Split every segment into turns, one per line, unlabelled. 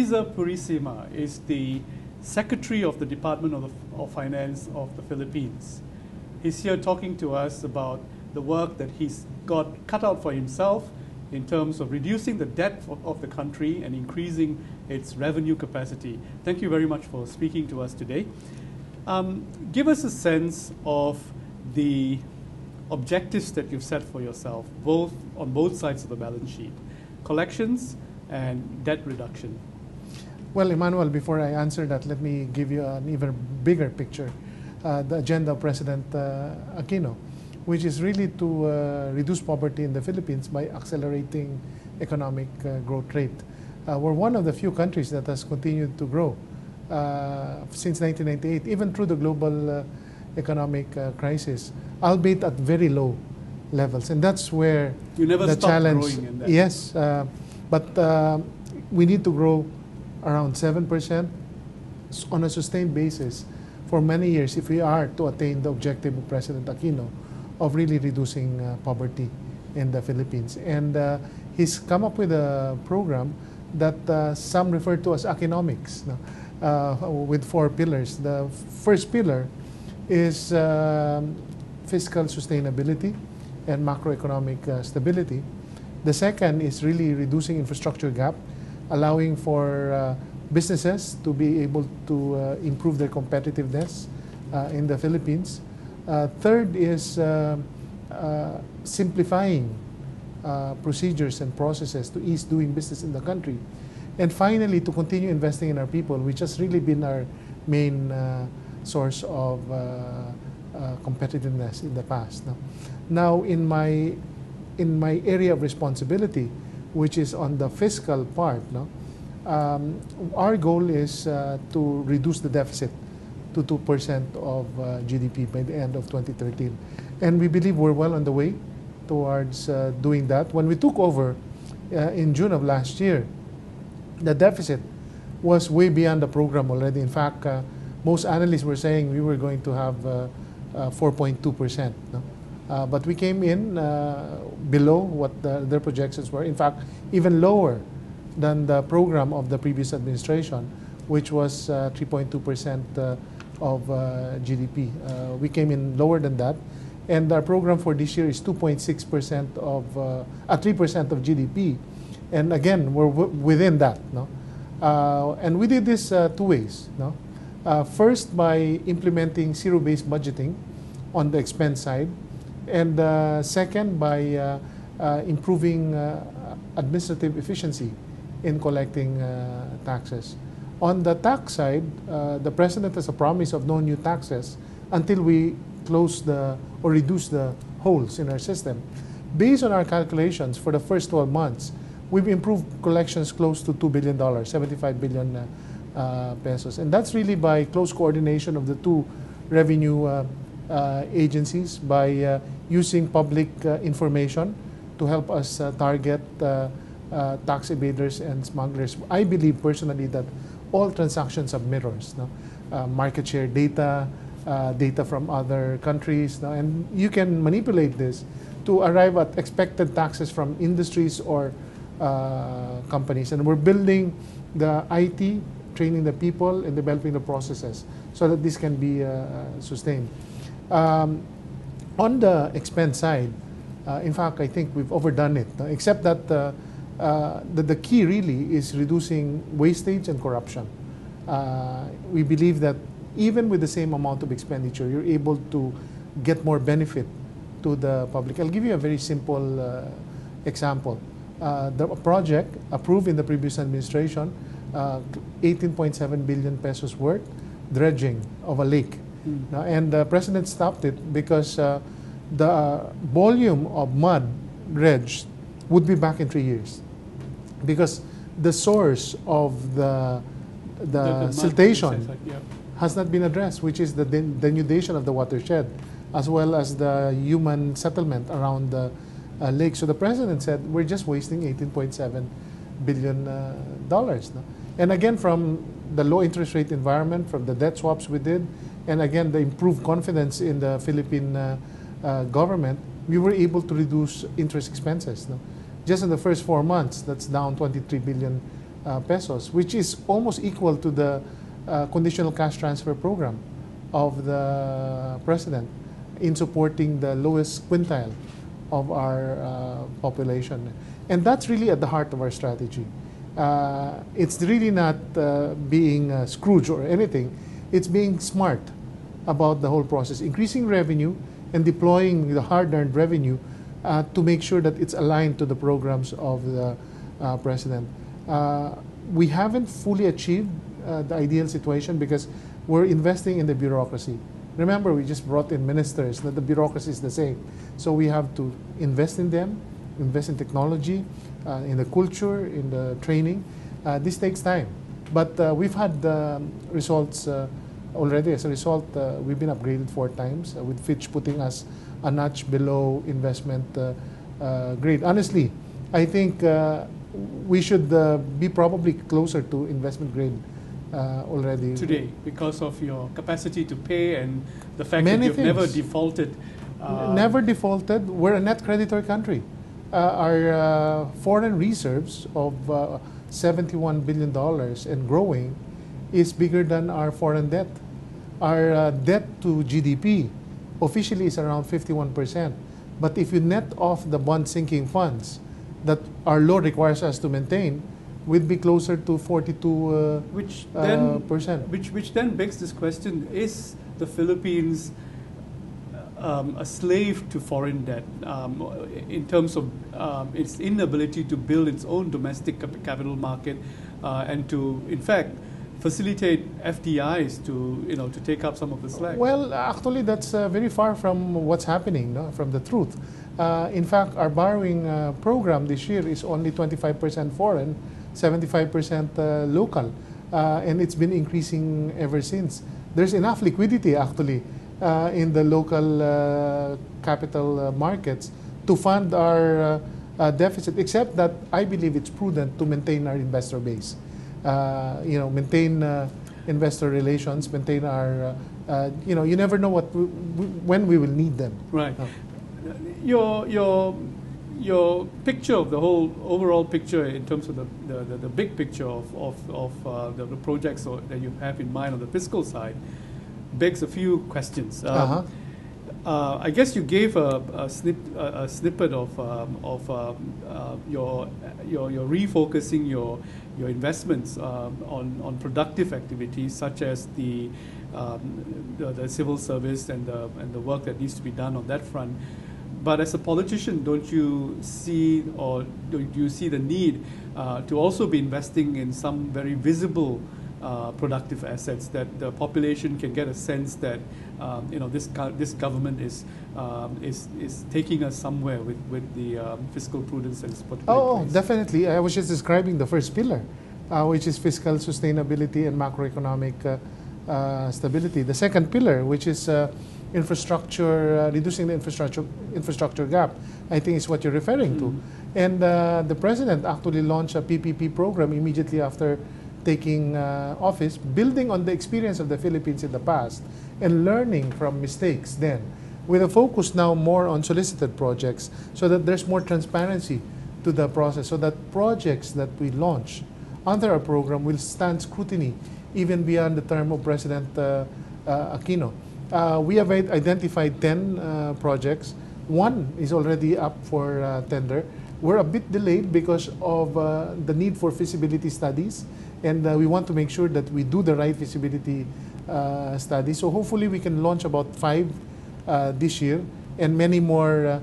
Cesar Purisima is the Secretary of the Department of Finance of the Philippines. He's here talking to us about the work that he's got cut out for himself in terms of reducing the debt of the country and increasing its revenue capacity. Thank you very much for speaking to us today. Give us a sense of the objectives that you've set for yourself, on both sides of the balance sheet, collections and debt reduction.
Well, Emmanuel, before I answer that, let me give you an even bigger picture, the agenda of President Aquino, which is really to reduce poverty in the Philippines by accelerating economic growth rate. We're one of the few countries that has continued to grow since 1998, even through the global economic crisis, albeit at very low levels. And that's where
you never
the challenge.
Growing in that.
Yes, but we need to grow around 7% on a sustained basis for many years if we are to attain the objective of President Aquino of really reducing poverty in the Philippines. And he's come up with a program that some refer to as Aquinomics, with 4 pillars. The first pillar is fiscal sustainability and macroeconomic stability. The second is really reducing infrastructure gap, allowing for businesses to be able to improve their competitiveness in the Philippines. Third is simplifying procedures and processes to ease doing business in the country. And finally, to continue investing in our people, which has really been our main source of competitiveness in the past. Now, in my area of responsibility, which is on the fiscal part, our goal is to reduce the deficit to 2% of GDP by the end of 2013. And we believe we're well on the way towards doing that. When we took over in June of last year, the deficit was way beyond the program already. In fact, most analysts were saying we were going to have 4.2%. But we came in below what their projections were. In fact, even lower than the program of the previous administration, which was 3.2% of GDP. We came in lower than that. And our program for this year is 2.6% of, 3% of GDP. And again, we're within that. And we did this 2 ways. First, by implementing zero-based budgeting on the expense side. And second, by improving administrative efficiency in collecting taxes. On the tax side, the President has a promise of no new taxes until we close or reduce the holes in our system. Based on our calculations for the first 12 months, we've improved collections close to $2 billion, 75 billion pesos. And that's really by close coordination of the 2 revenue agencies, by using public information to help us target tax evaders and smugglers. I believe personally that all transactions have mirrors, market share data, data from other countries, and you can manipulate this to arrive at expected taxes from industries or companies. And we're building the IT, training the people, and developing the processes so that this can be sustained. On the expense side, in fact, I think we've overdone it, except that the key really is reducing wastage and corruption. We believe that even with the same amount of expenditure, you're able to get more benefit to the public. I'll give you a very simple example. The project approved in the previous administration, 18.7 billion pesos worth, dredging of a lake. And the President stopped it because the volume of mud dredged would be back in 3 years. Because the source of the siltation has not been addressed, which is the denudation of the watershed, as well as the human settlement around the lake. So the President said, we're just wasting $18.7 billion. And again, from the low interest rate environment, from the debt swaps we did, and again, the improved confidence in the Philippine government, we were able to reduce interest expenses. Just in the first 4 months, that's down 23 billion pesos, which is almost equal to the conditional cash transfer program of the president in supporting the lowest quintile of our population. And that's really at the heart of our strategy. It's really not being Scrooge or anything. It's being smart about the whole process, increasing revenue and deploying the hard-earned revenue to make sure that it's aligned to the programs of the president. We haven't fully achieved the ideal situation because we're investing in the bureaucracy. Remember, we just brought in ministers, that the bureaucracy is the same. So we have to invest in them, invest in technology, in the culture, in the training. This takes time. But we've had results already. As a result, we've been upgraded 4 times, with Fitch putting us a notch below investment grade. Honestly, I think we should be probably closer to investment grade already.
Today, because of your capacity to pay and the fact that
Many
you've
things.
never defaulted.
Never defaulted. We're a net creditor country. Our foreign reserves of $71 billion and growing is bigger than our foreign debt. Our debt to GDP officially is around 51%. But if you net off the bond sinking funds that our law requires us to maintain, we'd be closer to 42%.
Which then begs this question: is the Philippines a slave to foreign debt in terms of its inability to build its own domestic capital market and to, in fact, facilitate FDIs to take up some of the slack?
Well, actually, that's very far from what's happening, no? From the truth. In fact, our borrowing program this year is only 25% foreign, 75% local, and it's been increasing ever since. There's enough liquidity, actually, in the local capital markets to fund our deficit, except that I believe it's prudent to maintain our investor base. Maintain investor relations, maintain our, you never know when we will need them.
Right. Your picture of the whole overall picture in terms of the big picture of the projects that you have in mind on the fiscal side begs a few questions. I guess you gave a snippet of your refocusing your investments on productive activities such as the civil service and the work that needs to be done on that front. But as a politician, don't you see, or do you see the need to also be investing in some very visible productive assets that the population can get a sense that this government is taking us somewhere with the fiscal prudence and support.
Oh, definitely. I was just describing the first pillar, which is fiscal sustainability and macroeconomic stability. The second pillar, which is infrastructure, reducing the infrastructure gap, I think is what you're referring to. And the president actually launched a PPP program immediately after taking office, building on the experience of the Philippines in the past and learning from mistakes then, with a focus now more on solicited projects so that there's more transparency to the process, so that projects that we launch under our program will stand scrutiny even beyond the term of President Aquino. We have identified 10 projects. One is already up for tender. We're a bit delayed because of the need for feasibility studies, and we want to make sure that we do the right feasibility studies. So hopefully we can launch about 5 this year and many more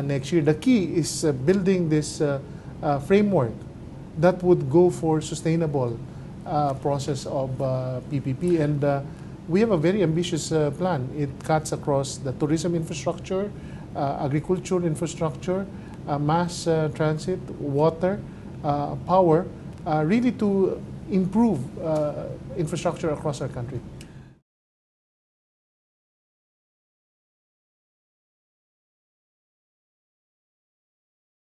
next year. The key is building this framework that would go for sustainable process of PPP. And we have a very ambitious plan. It cuts across the tourism infrastructure, agriculture infrastructure, mass transit, water, power, really to improve infrastructure across our country.